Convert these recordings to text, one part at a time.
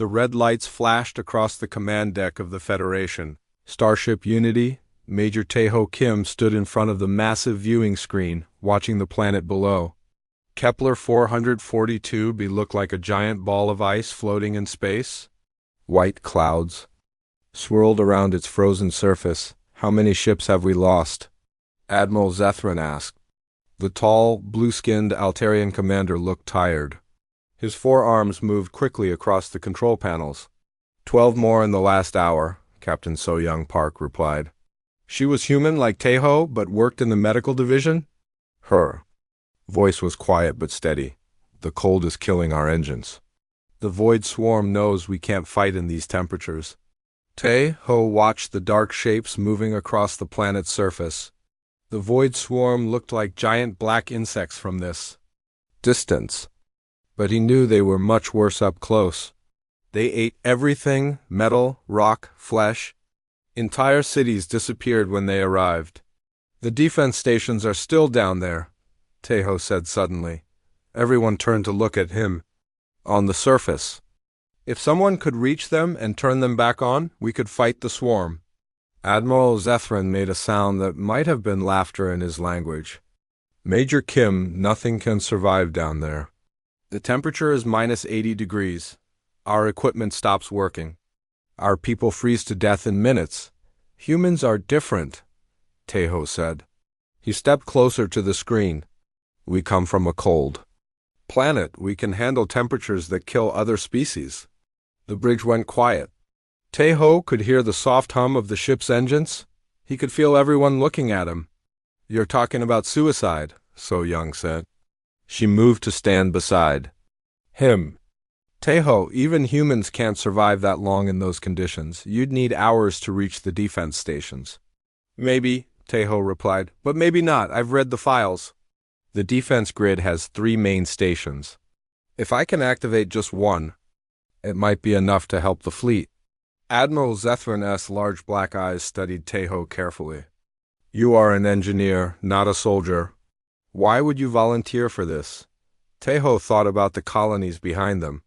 The red lights flashed across the command deck of the Federation. Starship Unity, Major Taeho Kim stood in front of the massive viewing screen, watching the planet below. Kepler 442b looked like a giant ball of ice floating in space. White clouds swirled around its frozen surface. "How many ships have we lost?" Admiral Zethran asked. The tall, blue-skinned Altarian commander looked tired. His forearms moved quickly across the control panels. 12 more in the last hour, Captain So-Young Park replied. She was human like Taeho, but worked in the medical division? Her voice was quiet but steady. The cold is killing our engines. The Void Swarm knows we can't fight in these temperatures. Taeho watched the dark shapes moving across the planet's surface. The Void Swarm looked like giant black insects from this distance, but he knew they were much worse up close. They ate everything: metal, rock, flesh. Entire cities disappeared when they arrived. "The defense stations are still down there," Taeho said suddenly. Everyone turned to look at him. "On the surface. If someone could reach them and turn them back on, we could fight the swarm." Admiral Zethran made a sound that might have been laughter in his language. "Major Kim, nothing can survive down there. The temperature is minus 80 degrees. Our equipment stops working. Our people freeze to death in minutes. Humans are different," Taeho said. He stepped closer to the screen. "We come from a cold planet. We can handle temperatures that kill other species." The bridge went quiet. Taeho could hear the soft hum of the ship's engines. He could feel everyone looking at him. "You're talking about suicide," So-Young said. She moved to stand beside him. "Taeho, even humans can't survive that long in those conditions. You'd need hours to reach the defense stations." "Maybe," Taeho replied, "but maybe not. I've read the files." The defense grid has 3 main stations. If I can activate just one, it might be enough to help the fleet. Admiral Zethran's large black eyes studied Taeho carefully. "You are an engineer, not a soldier. Why would you volunteer for this?" Taeho thought about the colonies behind them.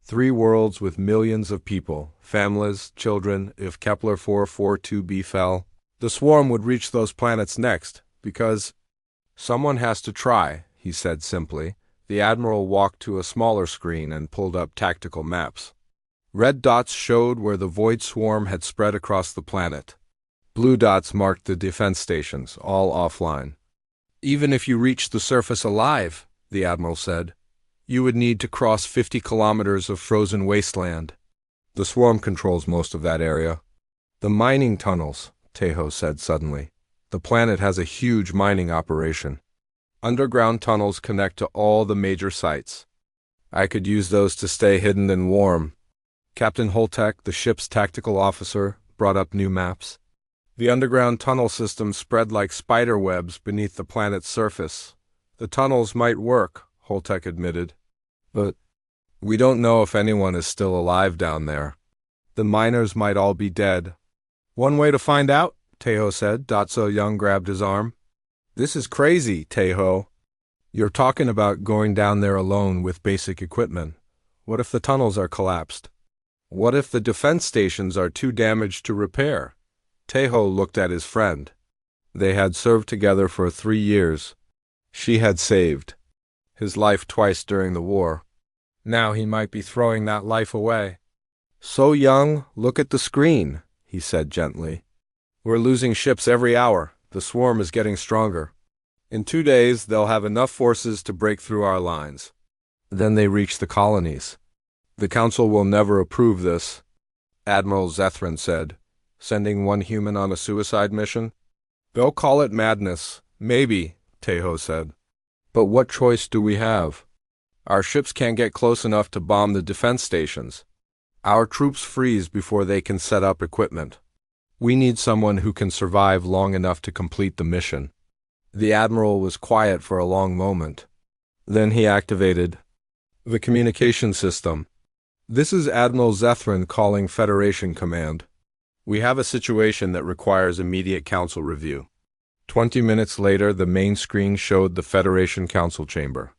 3 worlds with millions of people, families, children. If Kepler 442b fell, the swarm would reach those planets next, because someone has to try, he said simply. The Admiral walked to a smaller screen and pulled up tactical maps. Red dots showed where the Void Swarm had spread across the planet. Blue dots marked the defense stations, all offline. "Even if you reached the surface alive," the Admiral said, "you would need to cross 50 kilometers of frozen wasteland. The swarm controls most of that area." "The mining tunnels," Taeho said suddenly. "The planet has a huge mining operation. Underground tunnels connect to all the major sites. I could use those to stay hidden and warm." Captain Holtek, the ship's tactical officer, brought up new maps. The underground tunnel system spread like spider webs beneath the planet's surface. "The tunnels might work," Holtek admitted, "but we don't know if anyone is still alive down there. The miners might all be dead." "One way to find out," Taeho said. So-Young grabbed his arm. "This is crazy, Taeho. You're talking about going down there alone with basic equipment. What if the tunnels are collapsed? What if the defense stations are too damaged to repair?" Taeho looked at his friend. They had served together for 3 years. She had saved his life twice during the war. Now he might be throwing that life away. "So-Young, look at the screen," he said gently. "We're losing ships every hour. The swarm is getting stronger. In 2 days, they'll have enough forces to break through our lines. Then they reach the colonies. The Council will never approve this," Admiral Zethran said. "Sending one human on a suicide mission? They'll call it madness." "Maybe," Taeho said. "But what choice do we have? Our ships can't get close enough to bomb the defense stations. Our troops freeze before they can set up equipment. We need someone who can survive long enough to complete the mission." The Admiral was quiet for a long moment. Then he activated the communication system. "This is Admiral Zethran calling Federation Command. We have a situation that requires immediate Council review." 20 minutes later, the main screen showed the Federation Council chamber.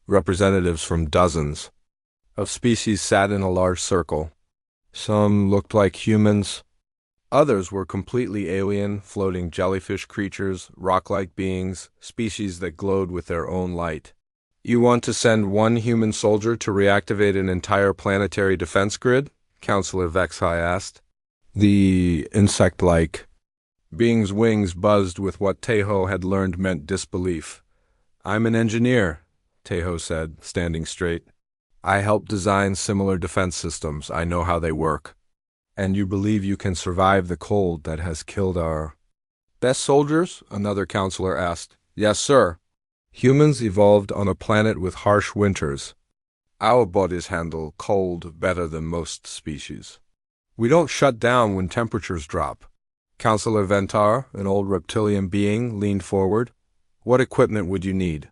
Representatives from dozens of species sat in a large circle. Some looked like humans. Others were completely alien, floating jellyfish creatures, rock-like beings, species that glowed with their own light. "You want to send one human soldier to reactivate an entire planetary defense grid?" Counselor Vexhai asked. The insect-like being's wings buzzed with what Teho had learned meant disbelief. "I'm an engineer," Teho said, standing straight. "I helped design similar defense systems. I know how they work." "And you believe you can survive the cold that has killed our best soldiers?" another counselor asked. "Yes, sir. Humans evolved on a planet with harsh winters. Our bodies handle cold better than most species. We don't shut down when temperatures drop." Counselor Ventar, an old reptilian being, leaned forward. "What equipment would you need?"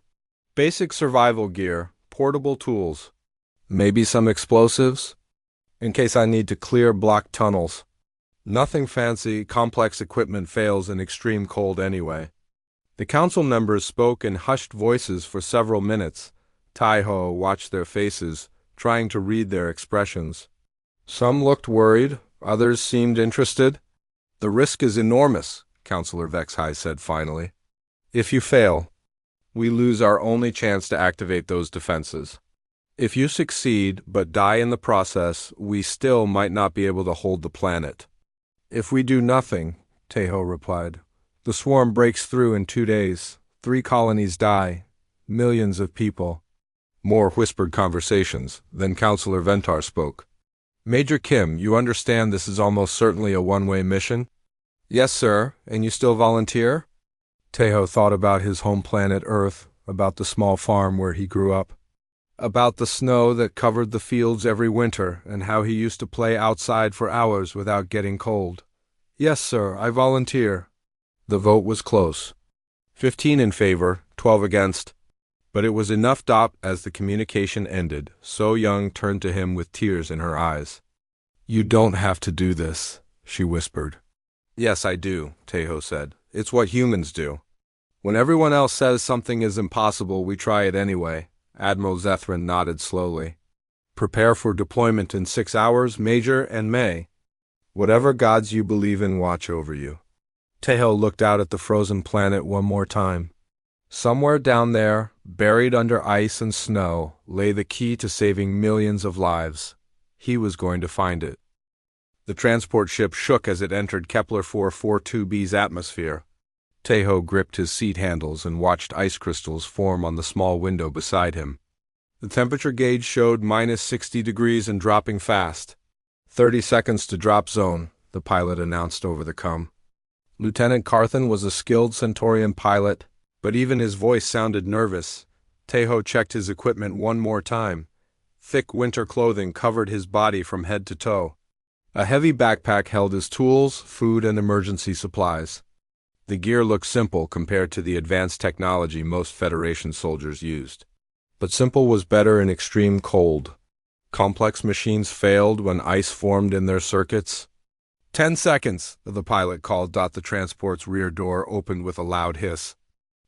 "Basic survival gear, portable tools. Maybe some explosives, in case I need to clear blocked tunnels. Nothing fancy, complex equipment fails in extreme cold anyway." The council members spoke in hushed voices for several minutes. Taiho watched their faces, trying to read their expressions. Some looked worried, others seemed interested. "The risk is enormous," Counselor Vexhai said finally. "If you fail, we lose our only chance to activate those defenses. If you succeed but die in the process, we still might not be able to hold the planet." "If we do nothing," Teho replied, "the swarm breaks through in 2 days. 3 colonies die. Millions of people." More whispered conversations. Then Counselor Ventar spoke. "Major Kim, you understand this is almost certainly a one-way mission?" "Yes, sir. And you still volunteer?" Teho thought about his home planet Earth, about the small farm where he grew up, about the snow that covered the fields every winter, and how he used to play outside for hours without getting cold. "Yes, sir, I volunteer." The vote was close. 15 in favor, 12 against. But it was enough. As the communication ended, So Young turned to him with tears in her eyes. "You don't have to do this," she whispered. "Yes, I do," Teho said. "It's what humans do. When everyone else says something is impossible, we try it anyway." Admiral Zethrin nodded slowly. "Prepare for deployment in 6 hours, Major, and may whatever gods you believe in watch over you." Teho looked out at the frozen planet one more time. Somewhere down there, buried under ice and snow, lay the key to saving millions of lives. He was going to find it. The transport ship shook as it entered Kepler 442b's atmosphere. Teho gripped his seat handles and watched ice crystals form on the small window beside him. The temperature gauge showed -60 degrees and dropping fast. 30 seconds to drop zone, the pilot announced over the com. Lieutenant Carthan was a skilled Centaurian pilot, but even his voice sounded nervous. Teho checked his equipment one more time. Thick winter clothing covered his body from head to toe. A heavy backpack held his tools, food, and emergency supplies. The gear looked simple compared to the advanced technology most Federation soldiers used. But simple was better in extreme cold. Complex machines failed when ice formed in their circuits. 10 seconds, the pilot called. The transport's rear door opened with a loud hiss.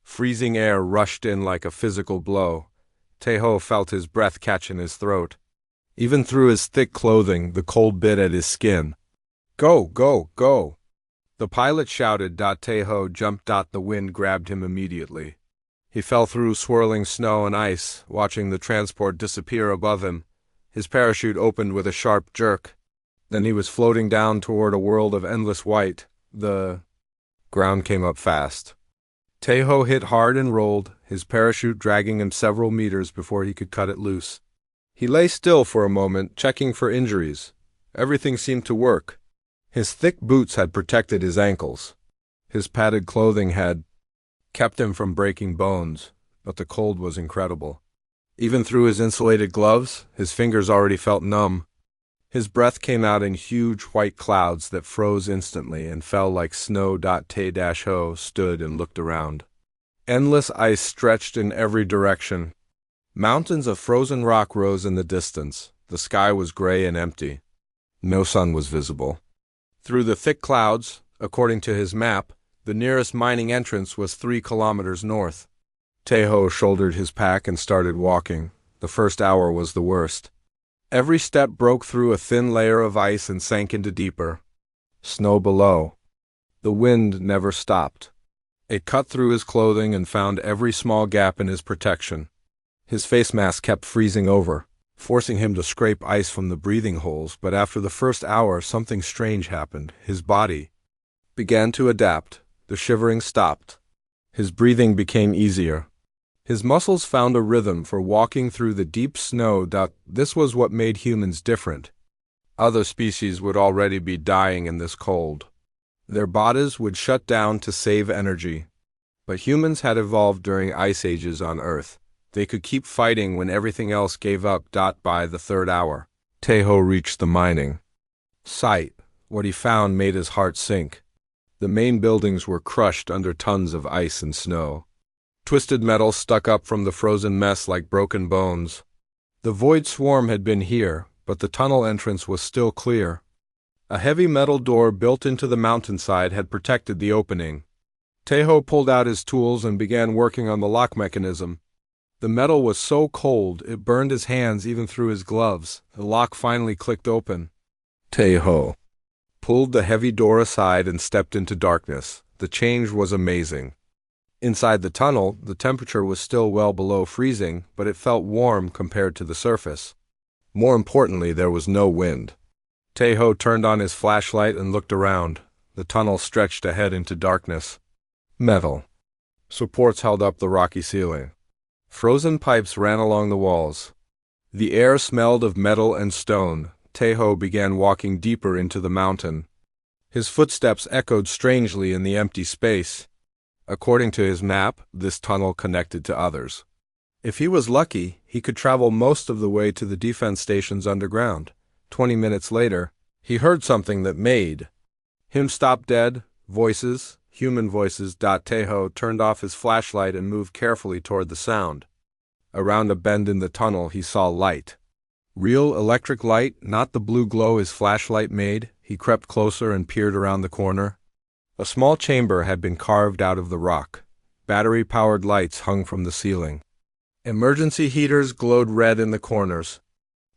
Freezing air rushed in like a physical blow. Teho felt his breath catch in his throat. Even through his thick clothing, the cold bit at his skin. "Go, go, go!" The pilot shouted. Teho jumped. The wind grabbed him immediately. He fell through swirling snow and ice, watching the transport disappear above him. His parachute opened with a sharp jerk. Then he was floating down toward a world of endless white. The ground came up fast. Teho hit hard and rolled, his parachute dragging him several meters before he could cut it loose. He lay still for a moment, checking for injuries. Everything seemed to work. His thick boots had protected his ankles. His padded clothing had kept him from breaking bones, but the cold was incredible. Even through his insulated gloves, his fingers already felt numb. His breath came out in huge white clouds that froze instantly and fell like snow. Te-Ho stood and looked around. Endless ice stretched in every direction. Mountains of frozen rock rose in the distance. The sky was gray and empty. No sun was visible. Through the thick clouds, according to his map, the nearest mining entrance was 3 kilometers north. Teho shouldered his pack and started walking. The first hour was the worst. Every step broke through a thin layer of ice and sank into deeper snow below. The wind never stopped. It cut through his clothing and found every small gap in his protection. His face mask kept freezing over, forcing him to scrape ice from the breathing holes, but after the first hour something strange happened. His body began to adapt. The shivering stopped. His breathing became easier. His muscles found a rhythm for walking through the deep snow. This was what made humans different. Other species would already be dying in this cold. Their bodies would shut down to save energy. But humans had evolved during ice ages on Earth. They could keep fighting when everything else gave up. By the third hour, Tejo reached the mining site. What he found made his heart sink. The main buildings were crushed under tons of ice and snow. Twisted metal stuck up from the frozen mess like broken bones. The void swarm had been here, but the tunnel entrance was still clear. A heavy metal door built into the mountainside had protected the opening. Tejo pulled out his tools and began working on the lock mechanism. The metal was so cold it burned his hands even through his gloves. The lock finally clicked open. Tejo pulled the heavy door aside and stepped into darkness. The change was amazing. Inside the tunnel, the temperature was still well below freezing, but it felt warm compared to the surface. More importantly, there was no wind. Tejo turned on his flashlight and looked around. The tunnel stretched ahead into darkness. Metal supports held up the rocky ceiling. Frozen pipes ran along the walls. The air smelled of metal and stone. Tejo began walking deeper into the mountain. His footsteps echoed strangely in the empty space. According to his map, this tunnel connected to others. If he was lucky, he could travel most of the way to the defense stations underground. 20 minutes later, he heard something that made him stop dead. Voices, human voices. Tejo turned off his flashlight and moved carefully toward the sound. Around a bend in the tunnel, he saw light. Real electric light, not the blue glow his flashlight made. He crept closer and peered around the corner. A small chamber had been carved out of the rock. Battery-powered lights hung from the ceiling. Emergency heaters glowed red in the corners.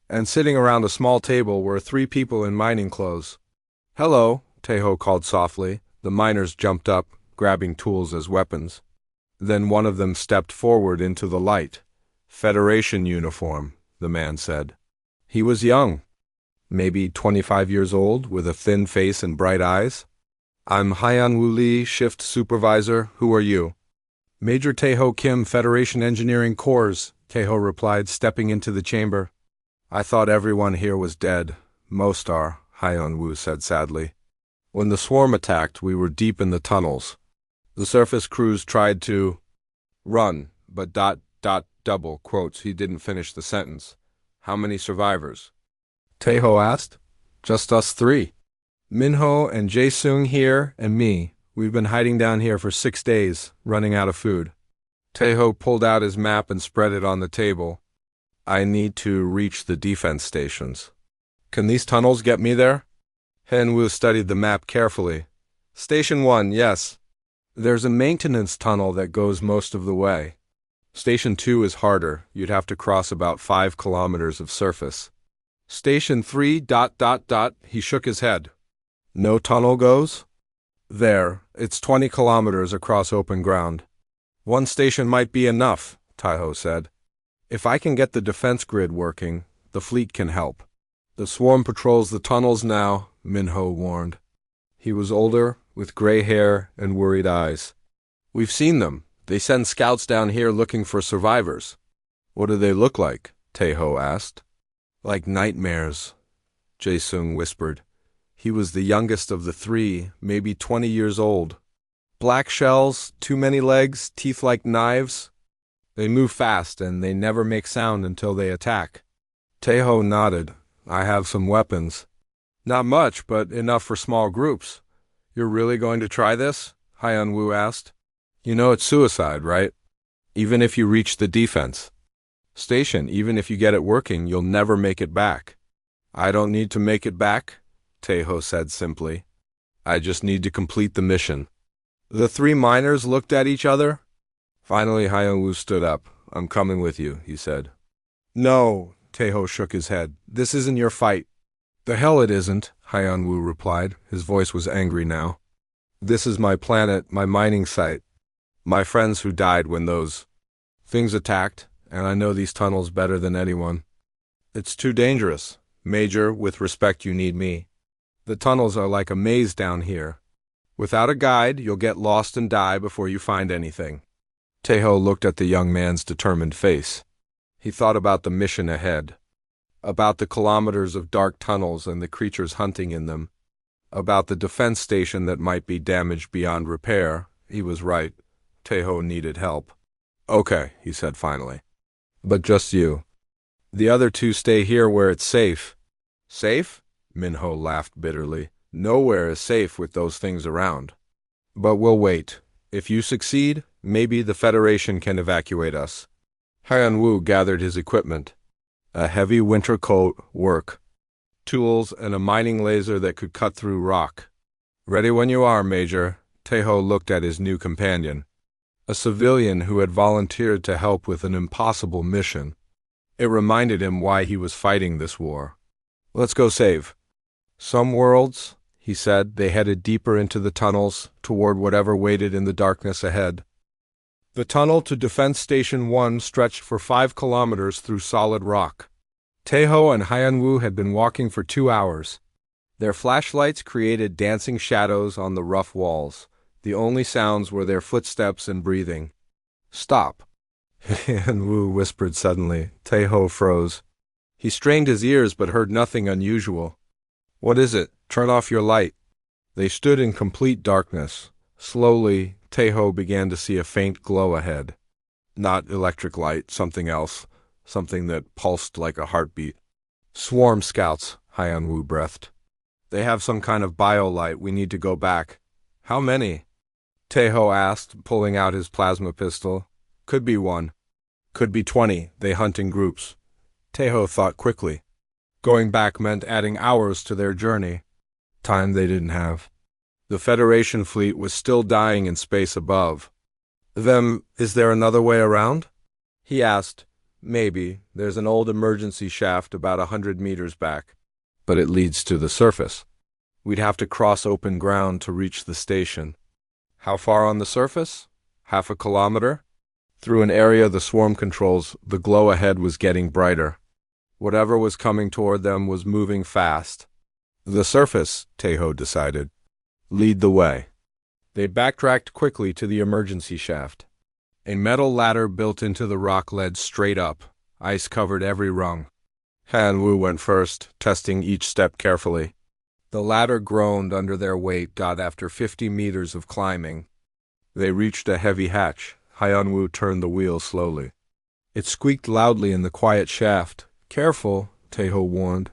And sitting around a small table were 3 people in mining clothes. "Hello," Tejo called softly. The miners jumped up, grabbing tools as weapons. Then one of them stepped forward into the light. "Federation uniform," the man said. He was young, maybe 25 years old, with a thin face and bright eyes. "I'm Hyan-Woo Lee, shift supervisor. Who are you?" "Major Tejo Kim, Federation Engineering Corps," Tejo replied, stepping into the chamber. "I thought everyone here was dead." "Most are," Hyan-Woo said sadly. "When the swarm attacked, we were deep in the tunnels. The surface crews tried to run, but double quotes, he didn't finish the sentence. "How many survivors?" Tejo asked. "Just us 3. Minho and Jae-sung here, and me. We've been hiding down here for 6 days, running out of food." Tejo pulled out his map and spread it on the table. "I need to reach the defense stations. Can these tunnels get me there?" Hyan-Woo studied the map carefully. "Station 1, yes. There's a maintenance tunnel that goes most of the way. Station 2 is harder. You'd have to cross about 5 kilometers of surface. Station 3, he shook his head. "No tunnel goes?" "There. It's 20 kilometers across open ground." "One station might be enough," Tejo said. "If I can get the defense grid working, the fleet can help." "The swarm patrols the tunnels now," Minho warned. He was older, with gray hair and worried eyes. "We've seen them. They send scouts down here looking for survivors." "What do they look like?" Tejo asked. "Like nightmares," Jae-sung whispered. He was the youngest of the 3, maybe 20 years old. "Black shells, too many legs, teeth like knives. They move fast and they never make sound until they attack." Tejo nodded. "I have some weapons." "Not much, but enough for small groups." "You're really going to try this?" Hyan-Woo asked. "You know it's suicide, right? Even if you reach the defense station, even if you get it working, you'll never make it back." "I don't need to make it back," Tejo said simply. "I just need to complete the mission." The 3 miners looked at each other. Finally, Hyan-Woo stood up. "I'm coming with you," he said. "No," Taeho shook his head. This isn't your fight. The hell it isn't, Hyun-woo replied. His voice was angry now. This is my planet, my mining site. My friends who died when those things attacked, and I know these tunnels better than anyone. It's too dangerous. Major, with respect, you need me. The tunnels are like a maze down here. Without a guide, you'll get lost and die before you find anything. Taeho looked at the young man's determined face. He thought about the mission ahead, about the kilometers of dark tunnels and the creatures hunting in them, about the defense station that might be damaged beyond repair. He was right. Taeho needed help. Okay, he said finally. But just you. The other two stay here where it's safe. Safe? Minho laughed bitterly. Nowhere is safe with those things around. But we'll wait. If you succeed, maybe the Federation can evacuate us. Hyun-woo gathered his equipment. A heavy winter coat, work, tools, and a mining laser that could cut through rock. Ready when you are, Major. Taeho looked at his new companion, a civilian who had volunteered to help with an impossible mission. It reminded him why he was fighting this war. Let's go save some worlds, he said. They headed deeper into the tunnels, toward whatever waited in the darkness ahead. The tunnel to Defense Station 1 stretched for 5 kilometers through solid rock. Taeho and Hyun-woo had been walking for 2 hours. Their flashlights created dancing shadows on the rough walls. The only sounds were their footsteps and breathing. Stop, Hyun-woo whispered suddenly. Taeho froze. He strained his ears but heard nothing unusual. What is it? Turn off your light. They stood in complete darkness. Slowly, Taeho began to see a faint glow ahead. Not electric light, something else. Something that pulsed like a heartbeat. Swarm scouts, Hyun-woo breathed. They have some kind of biolight. We need to go back. How many? Taeho asked, pulling out his plasma pistol. Could be 1. Could be 20. They hunt in groups. Taeho thought quickly. Going back meant adding hours to their journey. Time they didn't have. The Federation fleet was still dying in space above. Then, is there another way around? He asked. Maybe. There's an old emergency shaft about 100 meters back. But it leads to the surface. We'd have to cross open ground to reach the station. How far on the surface? Half a kilometer? Through an area the swarm controls, the glow ahead was getting brighter. Whatever was coming toward them was moving fast. The surface, Taeho decided. Lead the way. They backtracked quickly to the emergency shaft. A metal ladder built into the rock led straight up. Ice covered every rung. Hyun-woo went first, testing each step carefully. The ladder groaned under their weight. After 50 meters of climbing, they reached a heavy hatch. Hyun-woo turned the wheel slowly. It squeaked loudly in the quiet shaft. Careful, Taeho warned.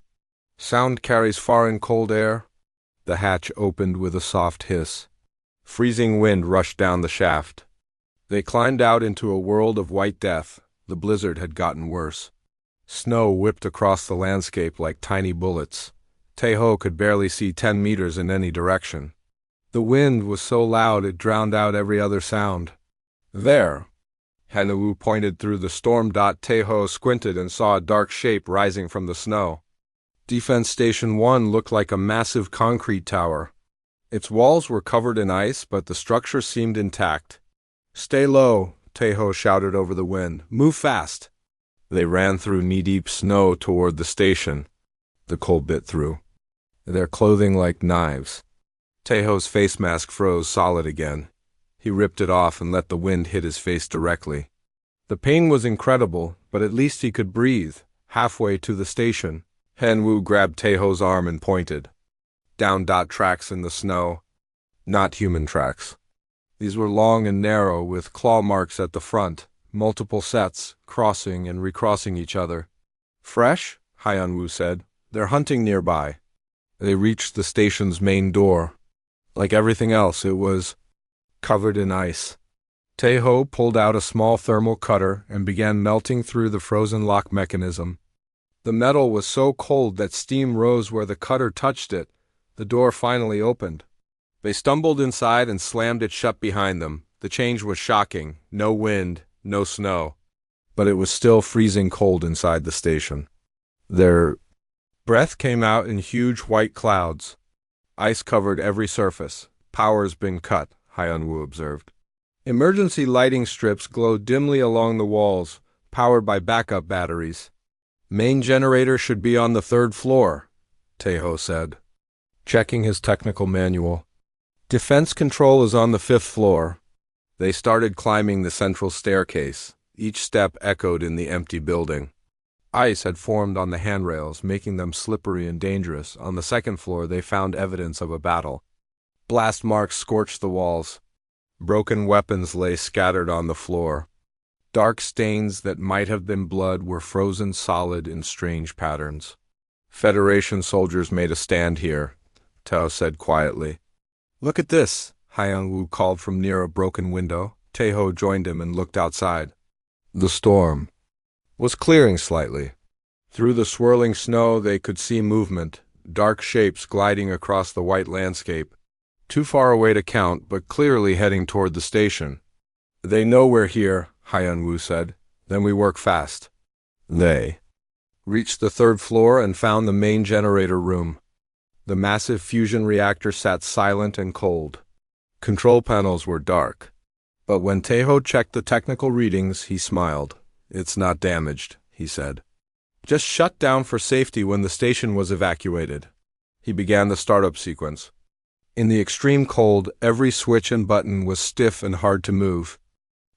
Sound carries far in cold air. The hatch opened with a soft hiss. Freezing wind rushed down the shaft. They climbed out into a world of white death. The blizzard had gotten worse. Snow whipped across the landscape like tiny bullets. Taeho could barely see 10 meters in any direction. The wind was so loud it drowned out every other sound. There! Hyun-woo pointed through the storm. Taeho squinted and saw a dark shape rising from the snow. Defense Station 1 looked like a massive concrete tower. Its walls were covered in ice, but the structure seemed intact. Stay low, Taeho shouted over the wind. Move fast. They ran through knee-deep snow toward the station. The cold bit through. Their clothing like knives. Taeho's face mask froze solid again. He ripped it off and let the wind hit his face directly. The pain was incredible, but at least he could breathe. Halfway to the station, Hyun-woo grabbed Taeho's arm and pointed. Down. Tracks in the snow. Not human tracks. These were long and narrow, with claw marks at the front, multiple sets, crossing and recrossing each other. Fresh? Hyun-woo said. They're hunting nearby. They reached the station's main door. Like everything else, it was covered in ice. Taeho pulled out a small thermal cutter and began melting through the frozen lock mechanism. The metal was so cold that steam rose where the cutter touched it. The door finally opened. They stumbled inside and slammed it shut behind them. The change was shocking. No wind, no snow. But it was still freezing cold inside the station. Their breath came out in huge white clouds. Ice covered every surface. Power's been cut, Hyun-woo observed. Emergency lighting strips glowed dimly along the walls, powered by backup batteries. Main generator should be on the 3rd floor, Tae-ho said, checking his technical manual. Defense control is on the 5th floor. They started climbing the central staircase. Each step echoed in the empty building. Ice had formed on the handrails, making them slippery and dangerous. On the 2nd floor, they found evidence of a battle. Blast marks scorched the walls. Broken weapons lay scattered on the floor. Dark stains that might have been blood were frozen solid in strange patterns. Federation soldiers made a stand here, Tao said quietly. Look at this, Hyun-woo called from near a broken window. Tae-ho joined him and looked outside. The storm was clearing slightly. Through the swirling snow they could see movement, dark shapes gliding across the white landscape. Too far away to count, but clearly heading toward the station. They know we're here, Hyun-woo said. Then we work fast. They reached the 3rd floor and found the main generator room. The massive fusion reactor sat silent and cold. Control panels were dark. But when Tae-ho checked the technical readings, he smiled. It's not damaged, he said. Just shut down for safety when the station was evacuated. He began the startup sequence. In the extreme cold, every switch and button was stiff and hard to move.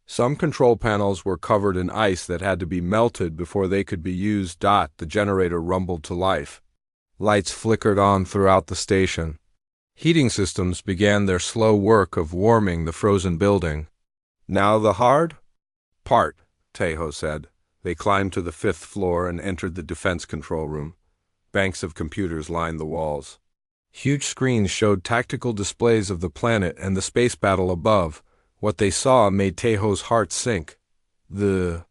Some control panels were covered in ice that had to be melted before they could be used. The generator rumbled to life. Lights flickered on throughout the station. Heating systems began their slow work of warming the frozen building. Now the hard part, Tae-ho said. They climbed to the 5th floor and entered the defense control room. Banks of computers lined the walls. Huge screens showed tactical displays of the planet and the space battle above. What they saw made Tae-ho's heart sink. The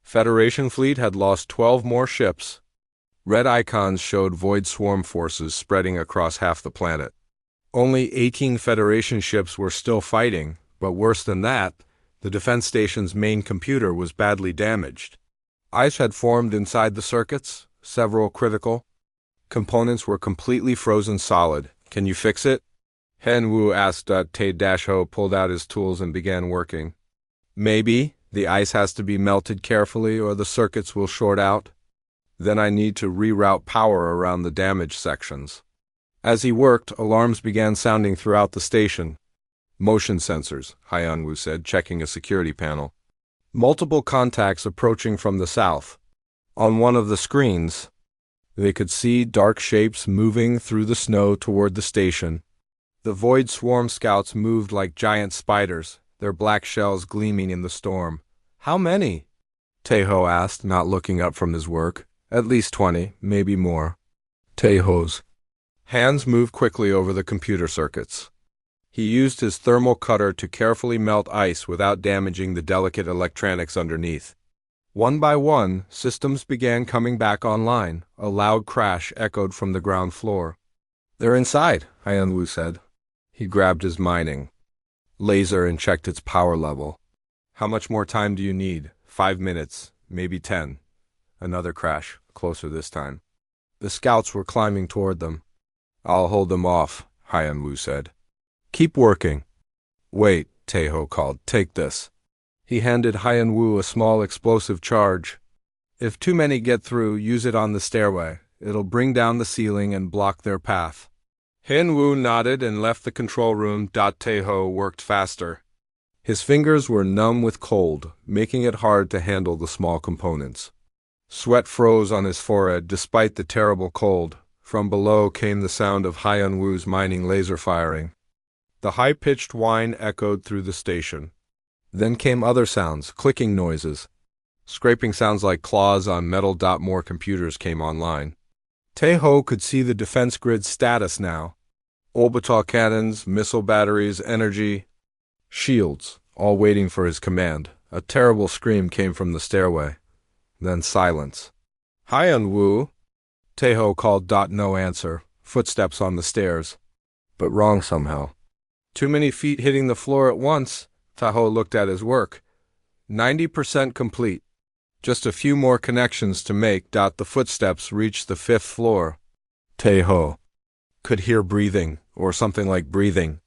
Federation fleet had lost 12 more ships. Red icons showed void swarm forces spreading across half the planet. Only 18 Federation ships were still fighting, but worse than that, the defense station's main computer was badly damaged. Ice had formed inside the circuits, several critical components were completely frozen solid. Can you fix it? Hyun-woo asked. Tae-ho pulled out his tools and began working. Maybe. The ice has to be melted carefully or the circuits will short out. Then I need to reroute power around the damaged sections. As he worked, alarms began sounding throughout the station. Motion sensors, Hyun-woo said, checking a security panel. Multiple contacts approaching from the south. On one of the screens, they could see dark shapes moving through the snow toward the station. The void swarm scouts moved like giant spiders, their black shells gleaming in the storm. How many? Tae-ho asked, not looking up from his work. At least 20, maybe more. Tae-ho's hands moved quickly over the computer circuits. He used his thermal cutter to carefully melt ice without damaging the delicate electronics underneath. One by one, systems began coming back online. A loud crash echoed from the ground floor. They're inside, Hyun-woo said. He grabbed his mining laser and checked its power level. How much more time do you need? 5 minutes, maybe 10. Another crash, closer this time. The scouts were climbing toward them. I'll hold them off, Hyun-woo said. Keep working. Wait, Tae-ho called. Take this. He handed Hyun-woo a small explosive charge. If too many get through, use it on the stairway. It'll bring down the ceiling and block their path. Hyun-woo nodded and left the control room. Tae-ho worked faster. His fingers were numb with cold, making it hard to handle the small components. Sweat froze on his forehead despite the terrible cold. From below came the sound of Hyun-woo's mining laser firing. The high-pitched whine echoed through the station. Then came other sounds, clicking noises. Scraping sounds like claws on metal. More computers came online. Tae-ho could see the defense grid's status now. Orbital cannons, missile batteries, energy shields, all waiting for his command. A terrible scream came from the stairway. Then silence. Hyun-woo, Tae-ho called. No answer. Footsteps on the stairs. But wrong somehow. Too many feet hitting the floor at once. Tae-ho looked at his work. 90% complete. Just a few more connections to make. The footsteps reached the 5th floor. Taeho could hear breathing, or something like breathing.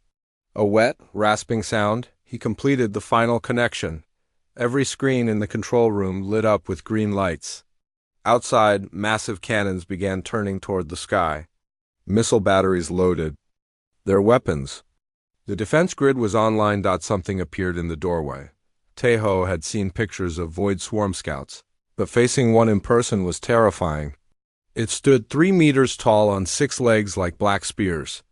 A wet, rasping sound. He completed the final connection. Every screen in the control room lit up with green lights. Outside, massive cannons began turning toward the sky. Missile batteries loaded. Their weapons. The defense grid was online. Something appeared in the doorway. Taeho had seen pictures of Void Swarm Scouts, but facing one in person was terrifying. It stood 3 meters tall on 6 legs like black spears.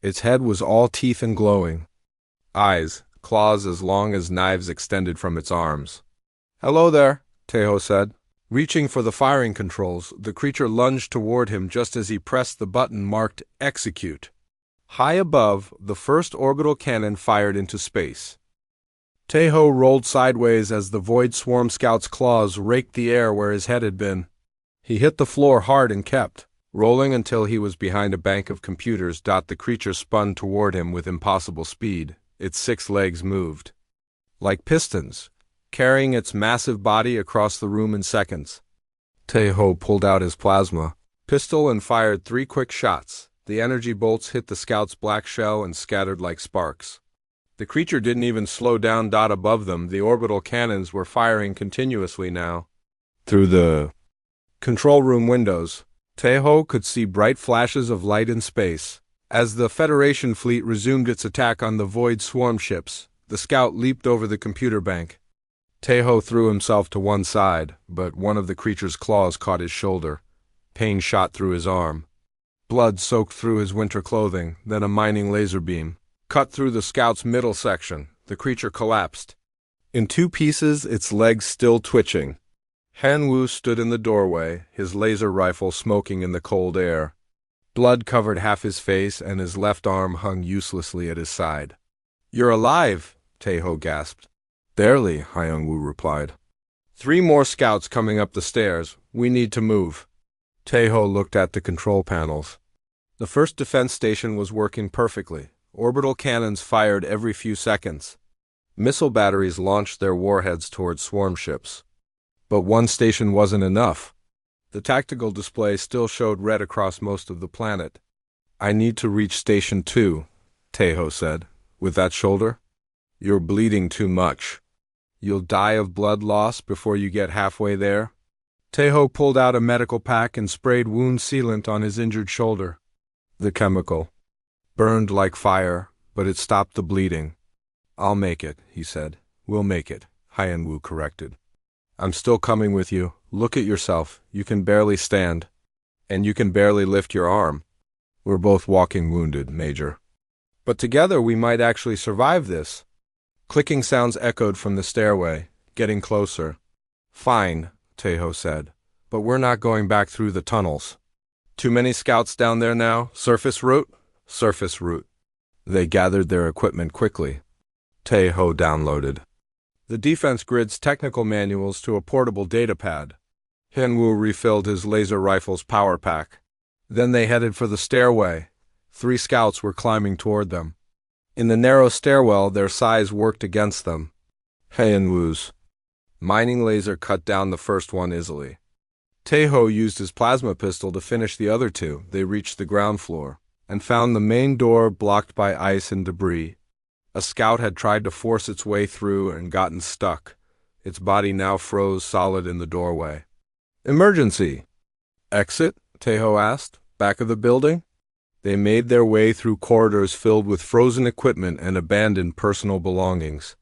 Its head was all teeth and glowing. Eyes, claws as long as knives extended from its arms. "Hello there," Taeho said. Reaching for the firing controls, the creature lunged toward him just as he pressed the button marked Execute. High above, the first orbital cannon fired into space. Taeho rolled sideways as the Void Swarm Scout's claws raked the air where his head had been. He hit the floor hard and kept rolling until he was behind a bank of computers. The creature spun toward him with impossible speed. Its 6 legs moved like pistons, carrying its massive body across the room in seconds. Taeho pulled out his plasma pistol and fired 3 quick shots. The energy bolts hit the scout's black shell and scattered like sparks. The creature didn't even slow down. Above them, the orbital cannons were firing continuously now. Through the control room windows, Taeho could see bright flashes of light in space. As the Federation fleet resumed its attack on the Void Swarm ships, the scout leaped over the computer bank. Taeho threw himself to one side, but one of the creature's claws caught his shoulder. Pain shot through his arm. Blood soaked through his winter clothing, then a mining laser beam cut through the scout's middle section. The creature collapsed in 2 pieces, its legs still twitching. Han-Woo stood in the doorway, his laser rifle smoking in the cold air. Blood covered half his face, and his left arm hung uselessly at his side. "You're alive," Taeho gasped. "Barely," Han-Woo replied. 3 more scouts coming up the stairs. "We need to move." Taeho looked at the control panels. The first defense station was working perfectly. Orbital cannons fired every few seconds. Missile batteries launched their warheads toward swarm ships. But one station wasn't enough. The tactical display still showed red across most of the planet. "I need to reach Station 2, Taeho said. "With that shoulder? You're bleeding too much. You'll die of blood loss before you get halfway there." Taeho pulled out a medical pack and sprayed wound sealant on his injured shoulder. The chemical burned like fire, but it stopped the bleeding. "I'll make it," he said. "We'll make it," Han-Woo corrected. "I'm still coming with you. Look at yourself. You can barely stand. And you can barely lift your arm. We're both walking wounded, Major. But together we might actually survive this." Clicking sounds echoed from the stairway, getting closer. "Fine," Taeho said, "but we're not going back through the tunnels. Too many scouts down there now? Surface route?" "Surface route." They gathered their equipment quickly. Taeho downloaded the defense grid's technical manuals to a portable datapad. Han-Woo refilled his laser rifle's power pack. Then they headed for the stairway. 3 scouts were climbing toward them. In the narrow stairwell, their size worked against them. Han-Woo's mining laser cut down the first one easily. Taeho used his plasma pistol to finish the other 2. They reached the ground floor and found the main door blocked by ice and debris. A scout had tried to force its way through and gotten stuck. Its body now froze solid in the doorway. "Emergency!" "Exit?" Taeho asked. "Back of the building?" They made their way through corridors filled with frozen equipment and abandoned personal belongings.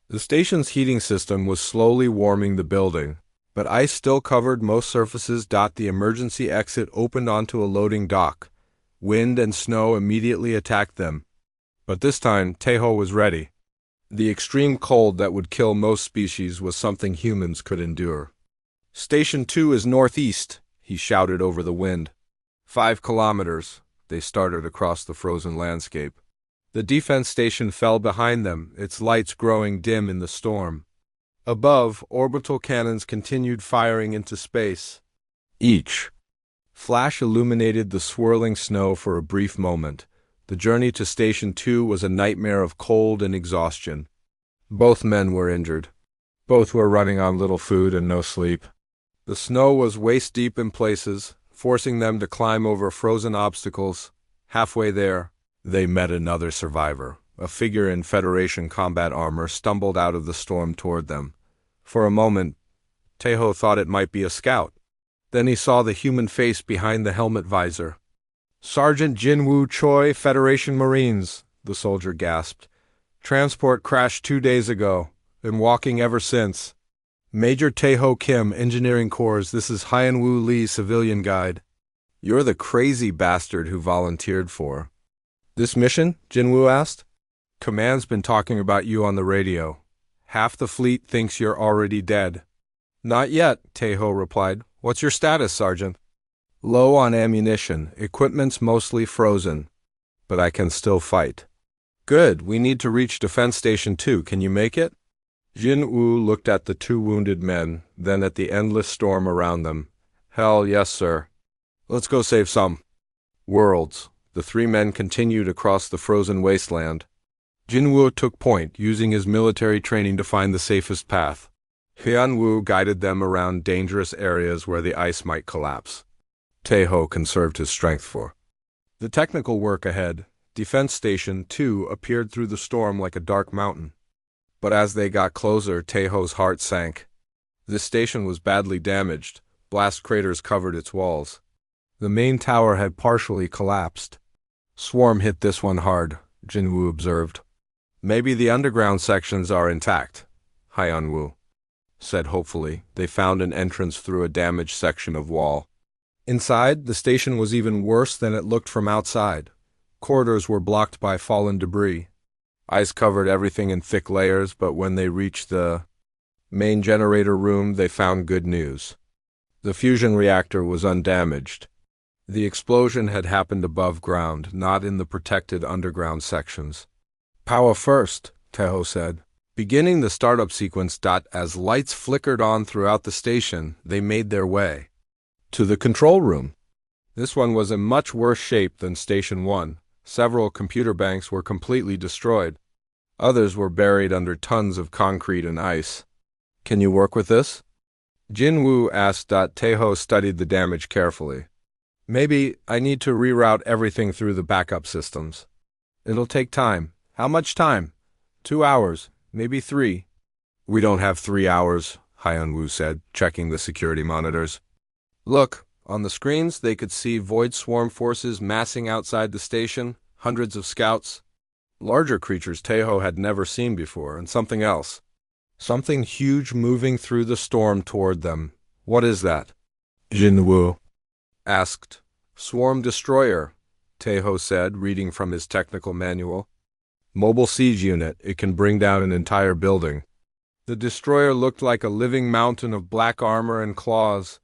The station's heating system was slowly warming the building, but ice still covered most surfaces. The emergency exit opened onto a loading dock. Wind and snow immediately attacked them. But this time, Taeho was ready. The extreme cold that would kill most species was something humans could endure. "Station 2 is northeast," he shouted over the wind. 5 kilometers. They started across the frozen landscape. The defense station fell behind them, its lights growing dim in the storm. Above, orbital cannons continued firing into space. Each flash illuminated the swirling snow for a brief moment. The journey to Station 2 was a nightmare of cold and exhaustion. Both men were injured, Both were running on little food and no sleep. The snow was waist-deep in places, forcing them to climb over frozen obstacles. Halfway there, they met another survivor. A figure in Federation combat armor stumbled out of the storm toward them. For a moment, Taeho thought it might be a scout. Then he saw the human face behind the helmet visor. "Sergeant Jinwoo Choi, Federation Marines," the soldier gasped. "Transport crashed 2 days ago. Been walking ever since." "Major Taeho Kim, Engineering Corps, this is Hyunwoo Lee, Civilian Guide." "You're the crazy bastard who volunteered for this mission?" Jinwoo asked. "Command's been talking about you on the radio. Half the fleet thinks you're already dead." "Not yet," Taeho replied. "What's your status, Sergeant?" "Low on ammunition. Equipment's mostly frozen. But I can still fight." "Good. We need to reach Defense Station 2. Can you make it?" Jin-woo looked at the 2 wounded men, then at the endless storm around them. "Hell, yes, sir. Let's go save some worlds." The 3 men continued across the frozen wasteland. Jin-woo took point, using his military training to find the safest path. Hyun-woo guided them around dangerous areas where the ice might collapse. Taeho conserved his strength for the technical work ahead. Defense Station 2 appeared through the storm like a dark mountain. But as they got closer, Taeho's heart sank. This station was badly damaged. Blast craters covered its walls. The main tower had partially collapsed. "Swarm hit this one hard," Jinwoo observed. "Maybe the underground sections are intact," Hyunwoo said hopefully. They found an entrance through a damaged section of wall. Inside, the station was even worse than it looked from outside. Corridors were blocked by fallen debris. Ice covered everything in thick layers, but when they reached the main generator room, they found good news. The fusion reactor was undamaged. The explosion had happened above ground, not in the protected underground sections. "Power first," Taeho said. Beginning the startup sequence. As lights flickered on throughout the station, they made their way to the control room. This one was in much worse shape than Station 1. Several computer banks were completely destroyed. Others were buried under tons of concrete and ice. "Can you work with this?" Jinwoo asked. Taeho studied the damage carefully. "Maybe I need to reroute everything through the backup systems. It'll take time." "How much time?" 2 hours, maybe 3. "We don't have 3 hours," Hyunwoo said, checking the security monitors. "Look." On the screens, they could see Void Swarm forces massing outside the station, hundreds of scouts. Larger creatures Taeho had never seen before, and something else. Something huge moving through the storm toward them. "What is that?" Jinwoo asked. "Swarm Destroyer," Taeho said, reading from his technical manual. "Mobile siege unit. It can bring down an entire building." The destroyer looked like a living mountain of black armor and claws.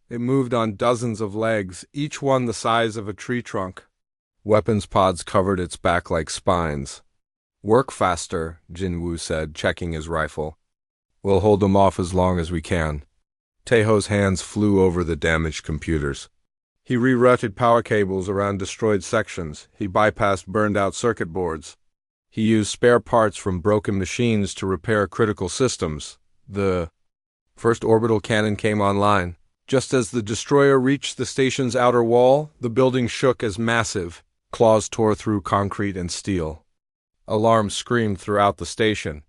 It moved on dozens of legs, each one the size of a tree trunk. Weapons pods covered its back like spines. "Work faster," Jinwoo said, checking his rifle. "We'll hold them off as long as we can." Taeho's hands flew over the damaged computers. He rerouted power cables around destroyed sections. He bypassed burned-out circuit boards. He used spare parts from broken machines to repair critical systems. The first orbital cannon came online. Just as the destroyer reached the station's outer wall, the building shook as massive claws tore through concrete and steel. Alarms screamed throughout the station.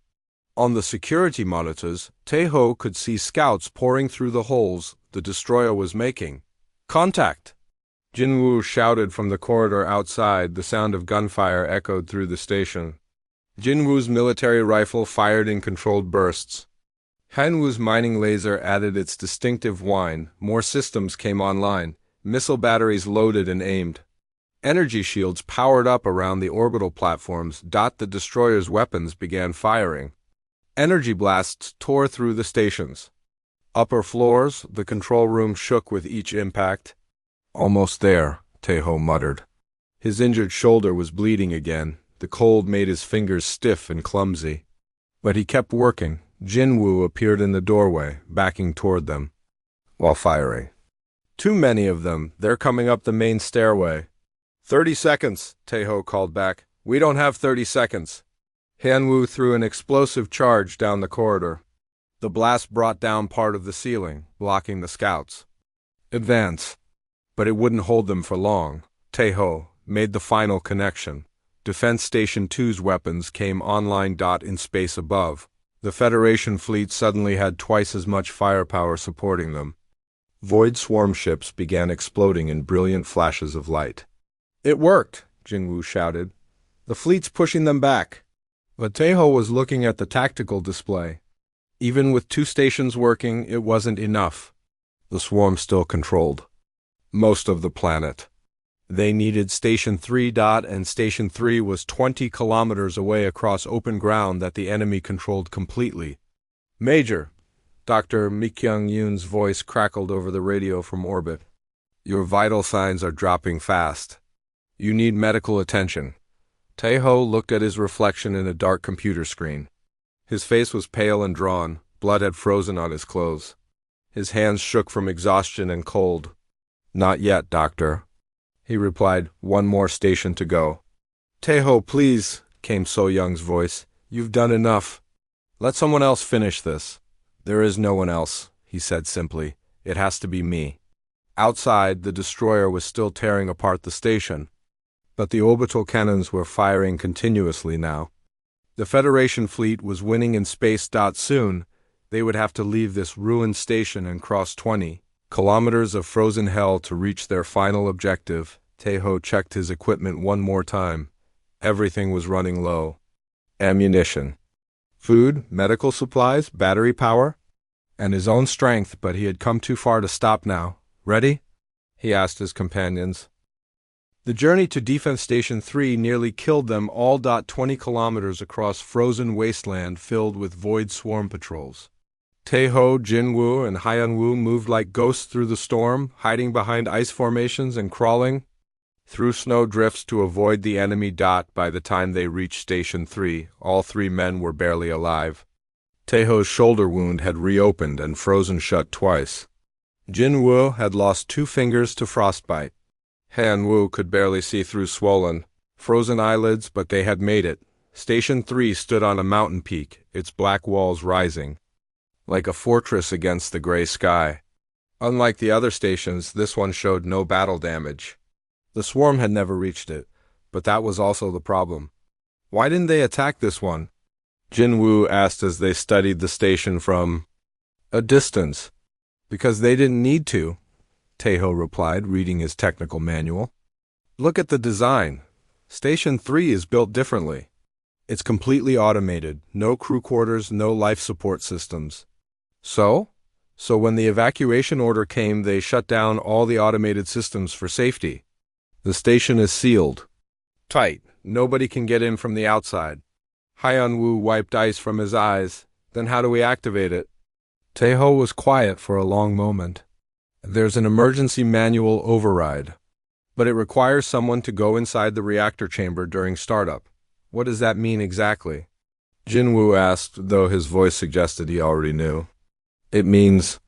On the security monitors, Taeho could see scouts pouring through the holes the destroyer was making. "Contact!" Jinwoo shouted from the corridor outside. The sound of gunfire echoed through the station. Jinwoo's military rifle fired in controlled bursts. Hanwoo's mining laser added its distinctive whine. More systems came online. Missile batteries loaded and aimed. Energy shields powered up around the orbital platforms. The destroyer's weapons began firing. Energy blasts tore through the stations. Upper floors, the control room shook with each impact. "Almost there," Taeho muttered. His injured shoulder was bleeding again. The cold made his fingers stiff and clumsy. But he kept working. Jinwoo appeared in the doorway, backing toward them, while firing. "Too many of them. They're coming up the main stairway." 30 seconds, Taeho called back. "We don't have 30 seconds. Hanwoo threw an explosive charge down the corridor. The blast brought down part of the ceiling, blocking the scouts. Advance. But it wouldn't hold them for long. Taeho made the final connection. Defense Station 2's weapons came online. In space above, the Federation fleet suddenly had twice as much firepower supporting them. Void swarm ships began exploding in brilliant flashes of light. "It worked!" Jinwoo shouted. "The fleet's pushing them back." But Taeho was looking at the tactical display. Even with 2 stations working, it wasn't enough. The swarm still controlled most of the planet. They needed Station 3. And Station 3 was 20 kilometers away across open ground that the enemy controlled completely. "Major," Dr. Mi-kyung-yoon's voice crackled over the radio from orbit. "Your vital signs are dropping fast. You need medical attention." Taeho looked at his reflection in a dark computer screen. His face was pale and drawn, blood had frozen on his clothes. His hands shook from exhaustion and cold. "Not yet, doctor," he replied. "One more station to go." "Taeho, please," came So-young's voice. "You've done enough. Let someone else finish this." "There is no one else," he said simply. "It has to be me." Outside, the destroyer was still tearing apart the station, but the orbital cannons were firing continuously now. The Federation fleet was winning in space. Soon, they would have to leave this ruined station and cross 20 kilometers of frozen hell to reach their final objective. Taeho checked his equipment one more time. Everything was running low. Ammunition, food, medical supplies, battery power, and his own strength, but he had come too far to stop now. "Ready?" he asked his companions. The journey to Defense Station 3 nearly killed them all. 20 kilometers across frozen wasteland filled with void swarm patrols. Taeho, Jinwoo, and Hyunwoo moved like ghosts through the storm, hiding behind ice formations and crawling through snow drifts to avoid the enemy. By the time they reached Station 3, all 3 men were barely alive. Taeho's shoulder wound had reopened and frozen shut twice. Jinwoo had lost 2 fingers to frostbite. Hyunwoo could barely see through swollen, frozen eyelids, but they had made it. Station 3 stood on a mountain peak, its black walls rising like a fortress against the gray sky. Unlike the other stations, this one showed no battle damage. The swarm had never reached it, but that was also the problem. Why didn't they attack this one? Jinwoo asked as they studied the station from a distance. "Because they didn't need to," Taeho replied, reading his technical manual. "Look at the design. Station 3 is built differently. It's completely automated, no crew quarters, no life support systems. So when the evacuation order came, they shut down all the automated systems for safety. The station is sealed tight. Nobody can get in from the outside." Hyunwoo wiped ice from his eyes. "Then how do we activate it?" Taeho was quiet for a long moment. "There's an emergency manual override, but it requires someone to go inside the reactor chamber during startup." "What does that mean exactly?" Jinwoo asked, though his voice suggested he already knew. "It means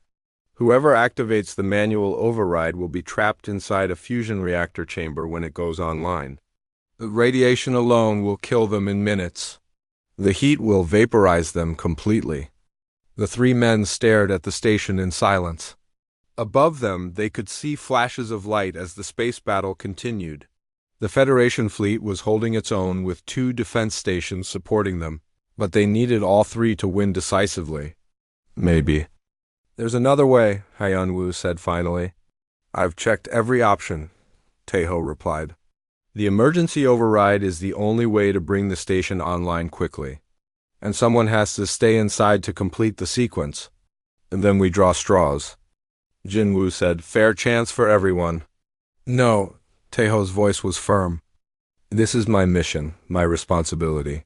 whoever activates the manual override will be trapped inside a fusion reactor chamber when it goes online. The radiation alone will kill them in minutes. The heat will vaporize them completely." The 3 men stared at the station in silence. Above them, they could see flashes of light as the space battle continued. The Federation fleet was holding its own with 2 defense stations supporting them, but they needed all 3 to win decisively. "Maybe there's another way," Hyunwoo said finally. "I've checked every option," Taeho replied. "The emergency override is the only way to bring the station online quickly, and someone has to stay inside to complete the sequence. And then we draw straws." Jinwoo said, "Fair chance for everyone." "No," Taeho's voice was firm. "This is my mission, my responsibility."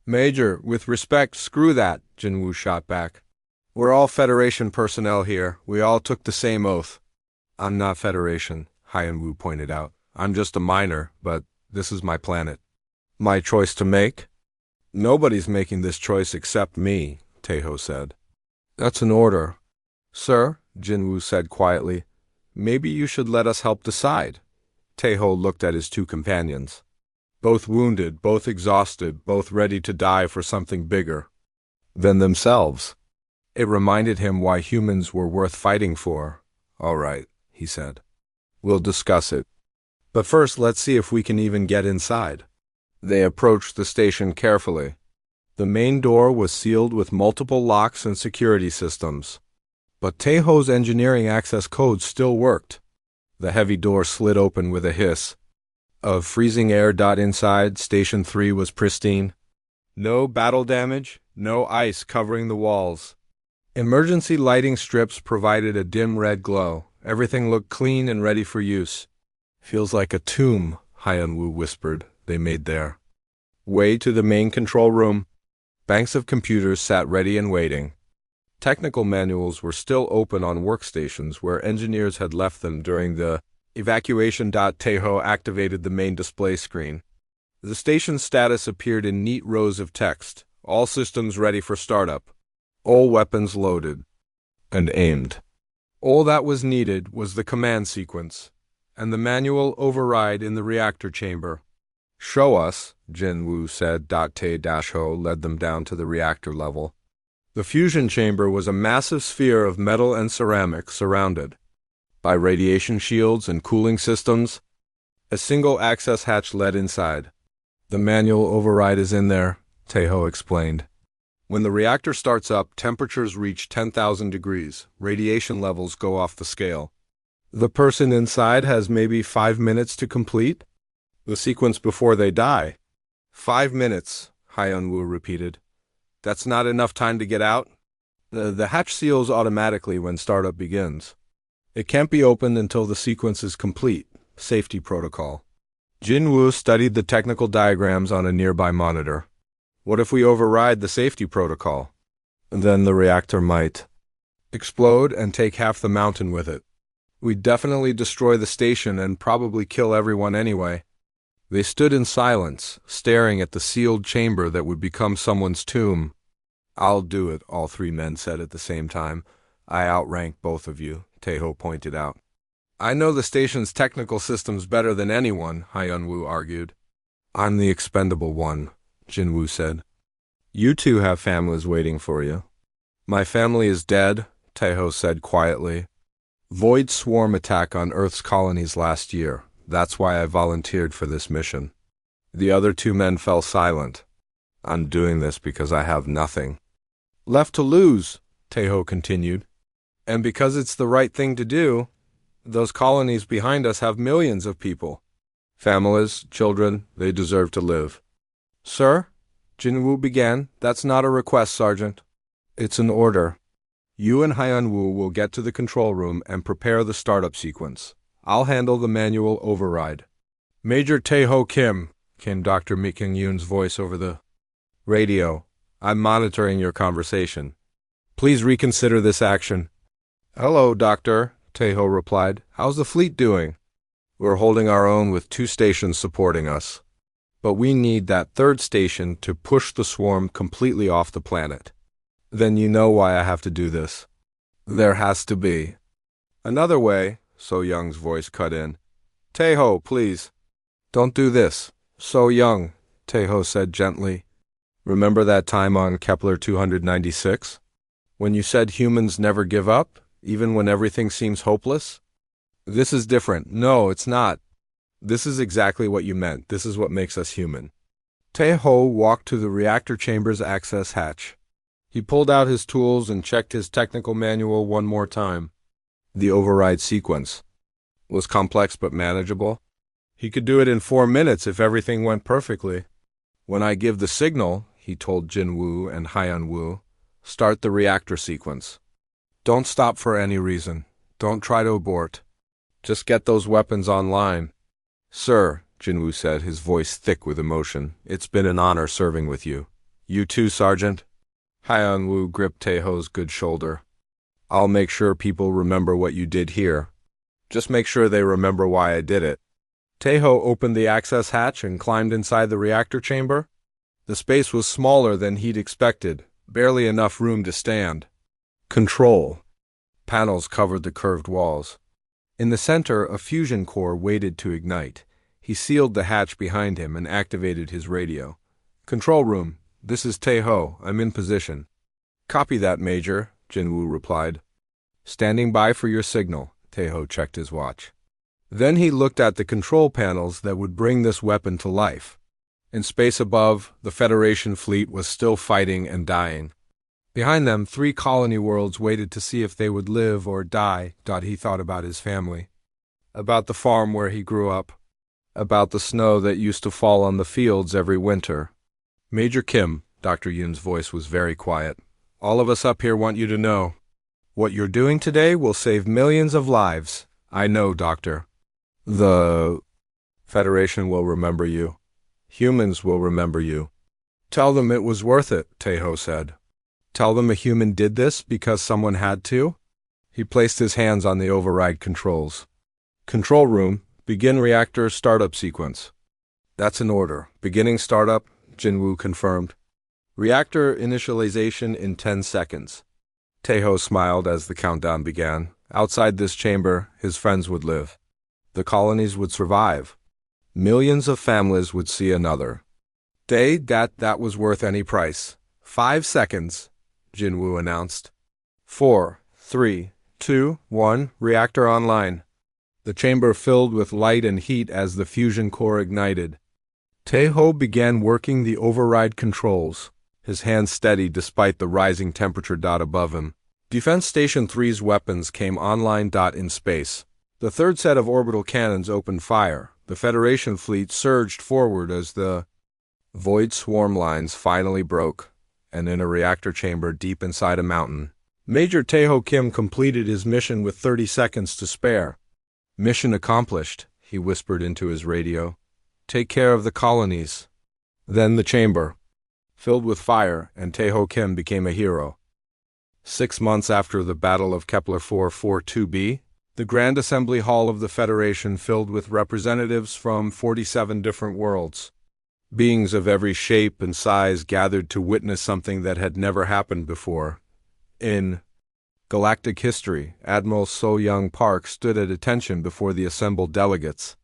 "Major, with respect, screw that," Jinwoo shot back. "We're all Federation personnel here. We all took the same oath." "I'm not Federation," Hyunwoo pointed out. "I'm just a miner, but this is my planet." "My choice to make?" "Nobody's making this choice except me," Taeho said. "That's an order." "Sir," Jinwoo said quietly, "maybe you should let us help decide." Taeho looked at his 2 companions. Both wounded, both exhausted, both ready to die for something bigger than themselves. It reminded him why humans were worth fighting for. "All right," he said. "We'll discuss it. But first, let's see if we can even get inside." They approached the station carefully. The main door was sealed with multiple locks and security systems. But Teho's engineering access code still worked. The heavy door slid open with a hiss. Of freezing air. Inside, Station 3 was pristine. No battle damage, no ice covering the walls. Emergency lighting strips provided a dim red glow. Everything looked clean and ready for use. "Feels like a tomb," Hyun-woo whispered, they made there. Way to the main control room. Banks of computers sat ready and waiting. Technical manuals were still open on workstations where engineers had left them during the evacuation. Teho activated the main display screen. The station's status appeared in neat rows of text. All systems ready for startup. All weapons loaded and aimed. All that was needed was the command sequence and the manual override in the reactor chamber. "Show us," Jin-woo said. Tae-ho led them down to the reactor level. The fusion chamber was a massive sphere of metal and ceramic surrounded by radiation shields and cooling systems. A single access hatch led inside. "The manual override is in there," Tae-ho explained. "When the reactor starts up, temperatures reach 10,000 degrees. Radiation levels go off the scale. The person inside has maybe 5 minutes to complete the sequence before they die." 5 minutes, Hyun-woo repeated. "That's not enough time to get out?" The hatch seals automatically when startup begins. It can't be opened until the sequence is complete. Safety protocol. Jin-woo studied the technical diagrams on a nearby monitor. "What if we override the safety protocol?" "Then the reactor might explode and take half the mountain with it. We'd definitely destroy the station and probably kill everyone anyway." They stood in silence, staring at the sealed chamber that would become someone's tomb. "I'll do it," all three men said at the same time. "I outrank both of you," Tae-ho pointed out. "I know the station's technical systems better than anyone," Hyun-woo argued. "I'm the expendable one," Jin-woo said. "You two have families waiting for you." "My family is dead," Tae-ho said quietly. "Void swarm attack on Earth's colonies last year. That's why I volunteered for this mission." The other two men fell silent. "I'm doing this because I have nothing left to lose," Tae-ho continued. "And because it's the right thing to do. Those colonies behind us have millions of people. Families, children, they deserve to live." "Sir?" Jin-woo began. "That's not a request, Sergeant. It's an order. You and Hyun-woo will get to the control room and prepare the startup sequence. I'll handle the manual override." "Major Tae-ho Kim," came Dr. Mi Kyung-yoon's voice over the radio. "I'm monitoring your conversation. Please reconsider this action." "Hello, Doctor," Tae-ho replied. "How's the fleet doing?" "We're holding our own with 2 stations supporting us. But we need that 3rd station to push the swarm completely off the planet." "Then you know why I have to do this." "There has to be another way," So Young's voice cut in. "Tae-ho, please. Don't do this." "So Young," Tae-ho said gently. "Remember that time on Kepler 296? When you said humans never give up, even when everything seems hopeless? This is different." "No, it's not. This is exactly what you meant. This is what makes us human." Tae-ho walked to the reactor chamber's access hatch. He pulled out his tools and checked his technical manual one more time. The override sequence was complex but manageable. He could do it in 4 minutes if everything went perfectly. "When I give the signal," he told Jin-woo and Hyun-woo, "start the reactor sequence. Don't stop for any reason. Don't try to abort. Just get those weapons online." "Sir," Jin-woo said, his voice thick with emotion, "it's been an honor serving with you." "You too, Sergeant." Hyun-woo gripped Tae-ho's good shoulder. "I'll make sure people remember what you did here. Just make sure they remember why I did it." Tae-ho opened the access hatch and climbed inside the reactor chamber. The space was smaller than he'd expected, barely enough room to stand. Control panels covered the curved walls. In the center, a fusion core waited to ignite. He sealed the hatch behind him and activated his radio. "Control room, this is Tae-ho. I'm in position." "Copy that, Major," Jinwoo replied. Standing by for your signal, Taeho checked his watch. Then he looked at the control panels that would bring this weapon to life. In space above, the Federation fleet was still fighting and dying. Behind them, 3 colony worlds waited to see if they would live or die. He thought about his family, about the farm where he grew up, about the snow that used to fall on the fields every winter. Major Kim, Dr. Yoon's voice was very quiet. All of us up here want you to know. What you're doing today will save millions of lives. I know, Doctor. The Federation will remember you. Humans will remember you. Tell them it was worth it, Taeho said. Tell them a human did this because someone had to? He placed his hands on the override controls. Control room, begin reactor startup sequence. That's an order. Beginning startup, Jinwoo confirmed. Reactor initialization in 10 seconds. Taeho smiled as the countdown began. Outside this chamber, his friends would live. The colonies would survive. Millions of families would see another day. That was worth any price. 5 seconds, Jinwoo announced. 4, 3, 2, 1, reactor online. The chamber filled with light and heat as the fusion core ignited. Taeho began working the override controls, his hands steady despite the rising temperature. Above him, Defense Station 3's weapons came online. In space, the third set of orbital cannons opened fire. The Federation fleet surged forward as the void swarm lines finally broke, and in a reactor chamber deep inside a mountain, Major Taeho Kim completed his mission with 30 seconds to spare. Mission accomplished, he whispered into his radio. Take care of the colonies. Then the chamber filled with fire, and Taeho Kim became a hero. 6 months after the Battle of Kepler 442b, the Grand Assembly Hall of the Federation filled with representatives from 47 different worlds. Beings of every shape and size gathered to witness something that had never happened before. In galactic history, Admiral So-young Park stood at attention before the assembled delegates.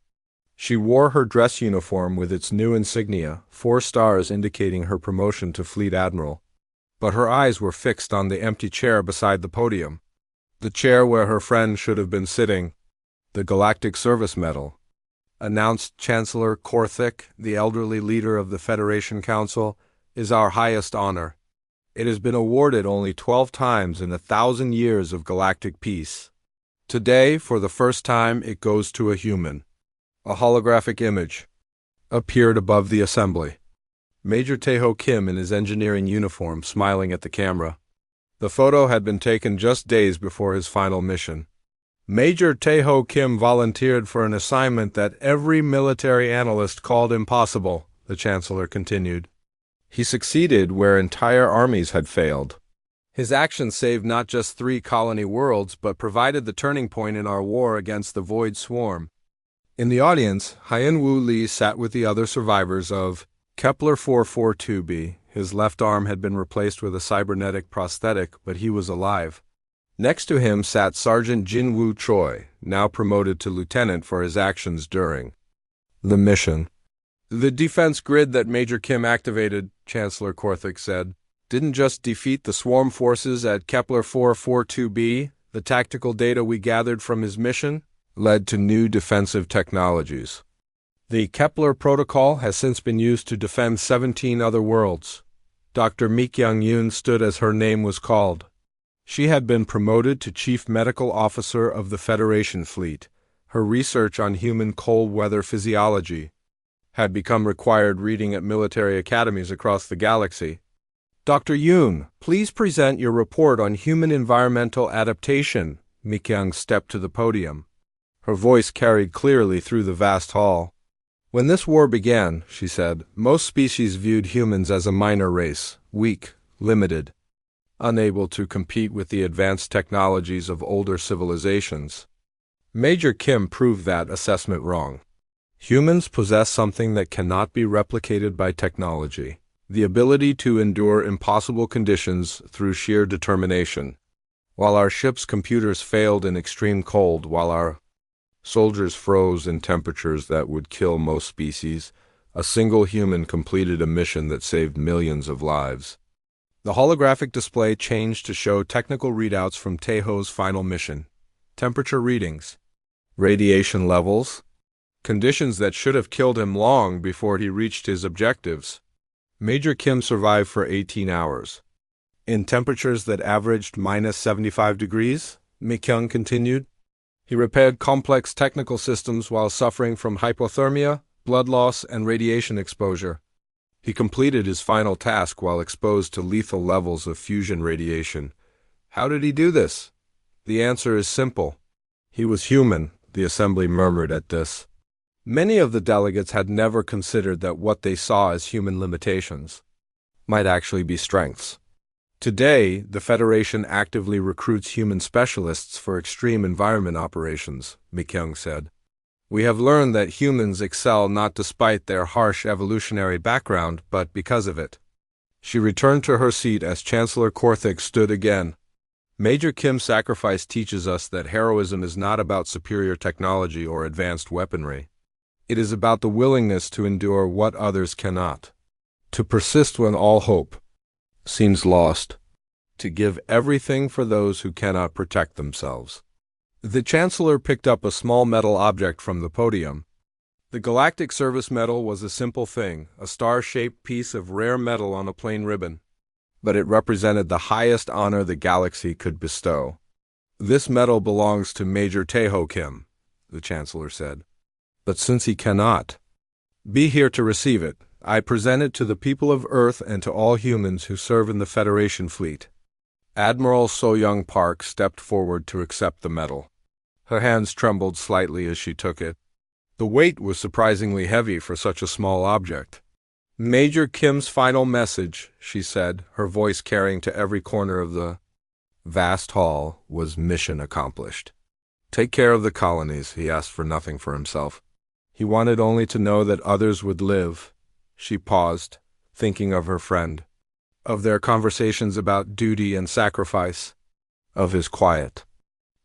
She wore her dress uniform with its new insignia, 4 stars indicating her promotion to Fleet Admiral. But her eyes were fixed on the empty chair beside the podium. The chair where her friend should have been sitting. The Galactic Service Medal, announced Chancellor Korthik, the elderly leader of the Federation Council, is our highest honor. It has been awarded only 12 times in 1,000 years of galactic peace. Today, for the first time, it goes to a human. A holographic image appeared above the assembly. Major Taeho Kim in his engineering uniform smiling at the camera. The photo had been taken just days before his final mission. Major Taeho Kim volunteered for an assignment that every military analyst called impossible, the Chancellor continued. He succeeded where entire armies had failed. His action saved not just 3 colony worlds, but provided the turning point in our war against the Void Swarm. In the audience, Hyun-Woo Lee sat with the other survivors of Kepler 442b. His left arm had been replaced with a cybernetic prosthetic, but he was alive. Next to him sat Sergeant Jin-Woo Choi, now promoted to lieutenant for his actions during the mission. The defense grid that Major Kim activated, Chancellor Korthik said, didn't just defeat the swarm forces at Kepler 442b. The tactical data we gathered from his mission led to new defensive technologies. The Kepler protocol has since been used to defend 17 other worlds. Dr. Mi-kyung-yoon stood as her name was called. She had been promoted to Chief Medical Officer of the Federation Fleet. Her research on human cold weather physiology had become required reading at military academies across the galaxy. Dr. Yoon, please present your report on human environmental adaptation. Mi-kyung stepped to the podium. Her voice carried clearly through the vast hall. When this war began, she said, most species viewed humans as a minor race, weak, limited, unable to compete with the advanced technologies of older civilizations. Major Kim proved that assessment wrong. Humans possess something that cannot be replicated by technology, the ability to endure impossible conditions through sheer determination. While our ship's computers failed in extreme cold, while our soldiers froze in temperatures that would kill most species, a single human completed a mission that saved millions of lives. The holographic display changed to show technical readouts from Taeho's final mission. Temperature readings, radiation levels, conditions that should have killed him long before he reached his objectives. Major Kim survived for 18 hours. In temperatures that averaged minus 75 degrees, Mi-kyung continued. He repaired complex technical systems while suffering from hypothermia, blood loss, and radiation exposure. He completed his final task while exposed to lethal levels of fusion radiation. How did he do this? The answer is simple. He was human, the assembly murmured at this. Many of the delegates had never considered that what they saw as human limitations might actually be strengths. Today, the Federation actively recruits human specialists for extreme environment operations, Mi-kyung said. We have learned that humans excel not despite their harsh evolutionary background, but because of it. She returned to her seat as Chancellor Korthik stood again. Major Kim's sacrifice teaches us that heroism is not about superior technology or advanced weaponry. It is about the willingness to endure what others cannot, to persist when all hope seems lost, to give everything for those who cannot protect themselves. The Chancellor picked up a small metal object from the podium. The Galactic Service Medal was a simple thing, a star-shaped piece of rare metal on a plain ribbon. But it represented the highest honor the galaxy could bestow. This medal belongs to Major Taeho Kim, the Chancellor said. But since he cannot be here to receive it, I present it to the people of Earth and to all humans who serve in the Federation fleet. Admiral So-young Park stepped forward to accept the medal. Her hands trembled slightly as she took it. The weight was surprisingly heavy for such a small object. Major Kim's final message, she said, her voice carrying to every corner of the vast hall, was mission accomplished. Take care of the colonies, he asked for nothing for himself. He wanted only to know that others would live. She paused, thinking of her friend, of their conversations about duty and sacrifice, of his quiet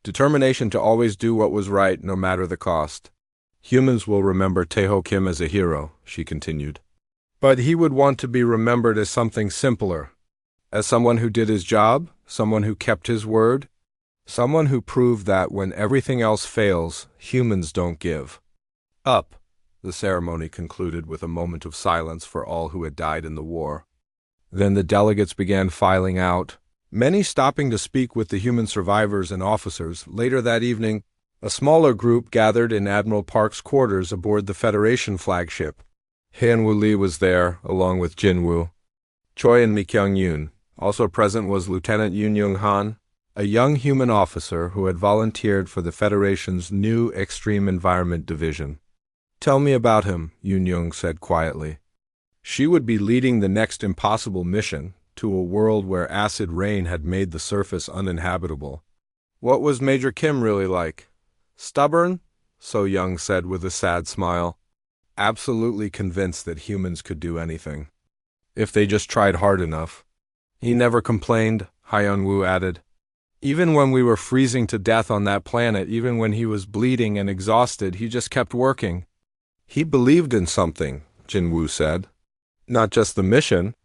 determination to always do what was right no matter the cost. Humans will remember Taeho Kim as a hero, she continued. But he would want to be remembered as something simpler, as someone who did his job, someone who kept his word, someone who proved that when everything else fails, humans don't give up. The ceremony concluded with a moment of silence for all who had died in the war. Then the delegates began filing out, many stopping to speak with the human survivors and officers. Later that evening, a smaller group gathered in Admiral Park's quarters aboard the Federation flagship. Han-woo Lee was there, along with Jin-woo, Choi and Mi-kyung-yoon. Also present was Lieutenant Yoon-young-han, a young human officer who had volunteered for the Federation's new Extreme Environment Division. Tell me about him, Yoon-young said quietly. She would be leading the next impossible mission to a world where acid rain had made the surface uninhabitable. What was Major Kim really like? Stubborn? So-young said with a sad smile. Absolutely convinced that humans could do anything, if they just tried hard enough. He never complained, Hyun-woo added. Even when we were freezing to death on that planet, even when he was bleeding and exhausted, he just kept working. He believed in something, Jin-woo said. Not just the mission.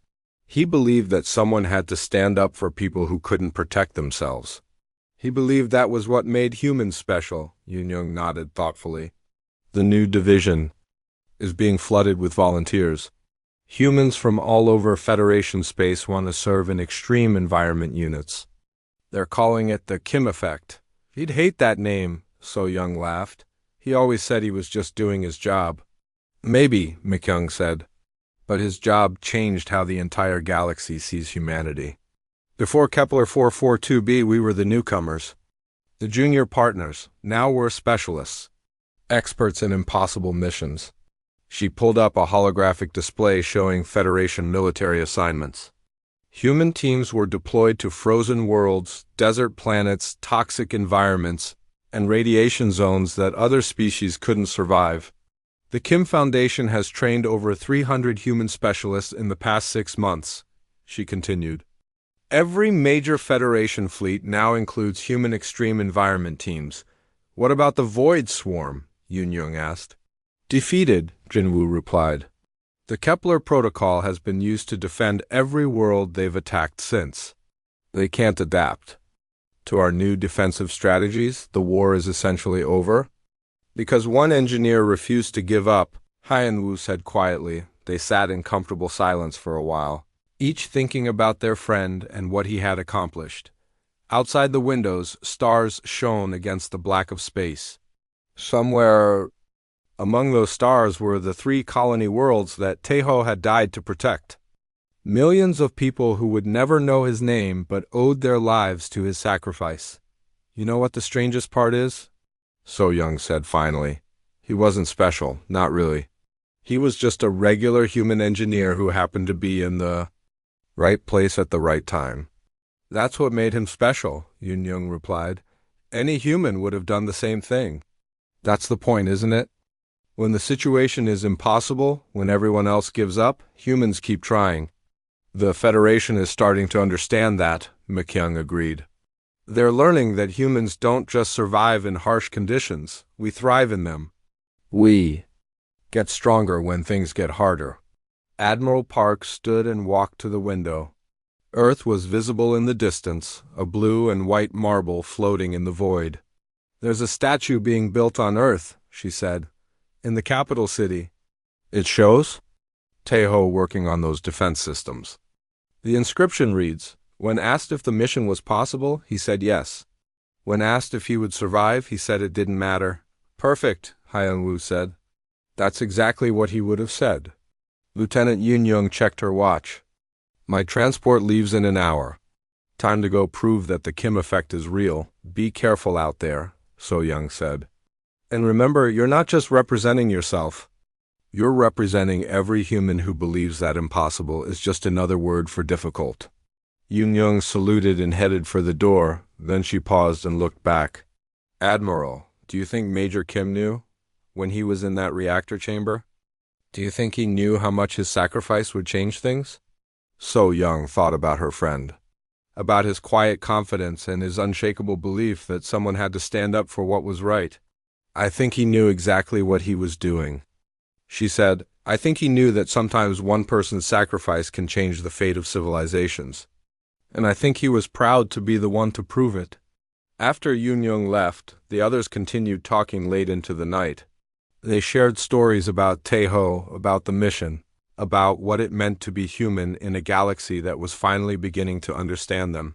He believed that someone had to stand up for people who couldn't protect themselves. He believed that was what made humans special, Yoon-young nodded thoughtfully. The new division is being flooded with volunteers. Humans from all over Federation space want to serve in extreme environment units. They're calling it the Kim Effect. He'd hate that name, So-young laughed. He always said he was just doing his job. Maybe, Mi-kyung said, but his job changed how the entire galaxy sees humanity. Before Kepler 442b, we were the newcomers, the junior partners. Now we're specialists, experts in impossible missions. She pulled up a holographic display showing Federation military assignments. Human teams were deployed to frozen worlds, desert planets, toxic environments, and radiation zones that other species couldn't survive. The Kim Foundation has trained over 300 human specialists in the past 6 months, she continued. Every major Federation fleet now includes human extreme environment teams. What about the Void Swarm? Yoon-young asked. Defeated, Jin-woo replied. The Kepler Protocol has been used to defend every world they've attacked since. They can't adapt to our new defensive strategies. The war is essentially over. Because one engineer refused to give up, Hyenwu said quietly. They sat in comfortable silence for a while, each thinking about their friend and what he had accomplished. Outside the windows, stars shone against the black of space. Somewhere among those stars were the 3 colony worlds that Taeho had died to protect. Millions of people who would never know his name but owed their lives to his sacrifice. You know what the strangest part is? So Young said finally. He wasn't special, not really. He was just a regular human engineer who happened to be in the right place at the right time. That's what made him special, Yun Young replied. Any human would have done the same thing. That's the point, isn't it? When the situation is impossible, when everyone else gives up, humans keep trying. The Federation is starting to understand that, McKyoung agreed. They're learning that humans don't just survive in harsh conditions, we thrive in them. We get stronger when things get harder. Admiral Park stood and walked to the window. Earth was visible in the distance, a blue and white marble floating in the void. There's a statue being built on Earth, she said, in the capital city. It shows? Taeho working on those defense systems. The inscription reads, when asked if the mission was possible, he said yes. When asked if he would survive, he said it didn't matter. Perfect, Hyenwu said. That's exactly what he would have said. Lieutenant Yun Young checked her watch. My transport leaves in an hour. Time to go prove that the Kim effect is real. Be careful out there, So Young said. And remember, you're not just representing yourself. You're representing every human who believes that impossible is just another word for difficult. Yun Young saluted and headed for the door, then she paused and looked back. Admiral, do you think Major Kim knew when he was in that reactor chamber? Do you think he knew how much his sacrifice would change things? So Young thought about her friend, about his quiet confidence and his unshakable belief that someone had to stand up for what was right. I think he knew exactly what he was doing. She said, I think he knew that sometimes one person's sacrifice can change the fate of civilizations. And I think he was proud to be the one to prove it. After Yun Young left, the others continued talking late into the night. They shared stories about Taeho, about the mission, about what it meant to be human in a galaxy that was finally beginning to understand them.